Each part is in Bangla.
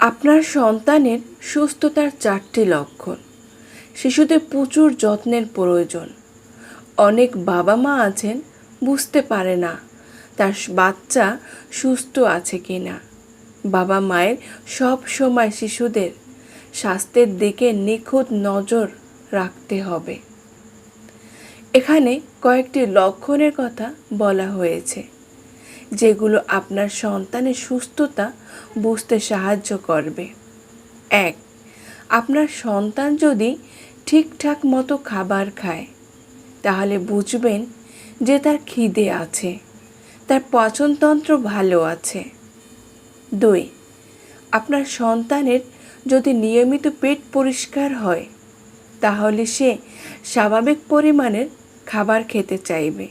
আপনার সন্তানের সুস্থতার 4টি লক্ষণ। শিশুদের প্রচুর যত্নের প্রয়োজন। অনেক বাবা মা আছেন বুঝতে পারে না তার বাচ্চা সুস্থ আছে কিনা। বাবা মায়ের সব সময় শিশুদের স্বাস্থ্যের দিকে নিখুঁত নজর রাখতে হবে। এখানে কয়েকটি লক্ষণের কথা বলা হয়েছে যেগুলো আপনার সন্তানের সুস্থতা বুঝতে সাহায্য করবে। 1. আপনার সন্তান যদি ঠিকঠাক মতো খাবার খায় তাহলে বুঝবেন যে তার খিদে আছে, তার পচনতন্ত্র ভালো আছে। 2. আপনার সন্তানের যদি নিয়মিত পেট পরিষ্কার হয় তাহলে সে স্বাভাবিক পরিমাণের খাবার খেতে চাইবে,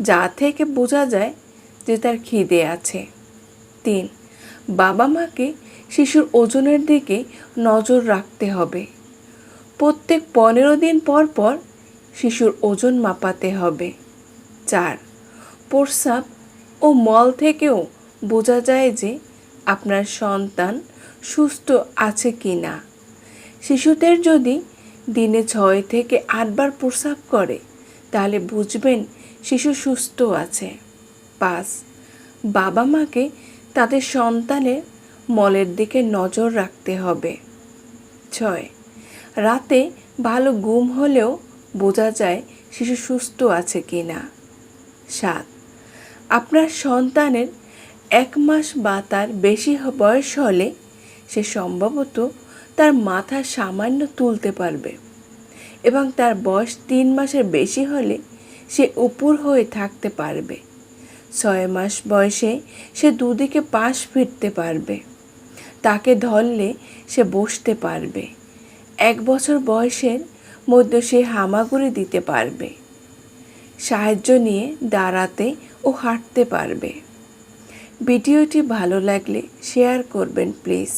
যা থেকে বোঝা যায় যে তার খিদে আছে। 3. বাবা মাকে শিশুর ওজনের দিকে নজর রাখতে হবে। প্রত্যেক 15 দিন পর পর শিশুর ওজন মাপাতে হবে। 4. প্রস্রাব ও মল থেকেও বোঝা যায় যে আপনার সন্তান সুস্থ আছে কি না। শিশুদের যদি দিনে 6 থেকে 8 বার প্রস্রাব করে তাহলে বুঝবেন শিশু সুস্থ আছে। 5. বাবা মাকে তাদের সন্তানের মলের দিকে নজর রাখতে হবে। 6. রাতে ভালো ঘুম হলেও বোঝা যায় শিশু সুস্থ আছে কি না। 7. আপনার সন্তানের 1 মাস বা তার বেশি বয়স হলে সে সম্ভবত তার মাথা সামান্য তুলতে পারবে এবং তার বয়স 3 মাসের বেশি হলে সে উপর হয়ে থাকতে পারবে। 6 মাস বয়সে সে দুদিকে পাশ ফিরতে পারবে। তাকে ধরলে সে বসতে পারবে। 1 বছর বয়সের মধ্যে সে হামাগুড়ি দিতে পারবে, সাহায্য নিয়ে দাঁড়াতে ও হাঁটতে পারবে। ভিডিওটি ভালো লাগলে শেয়ার করবেন প্লিজ।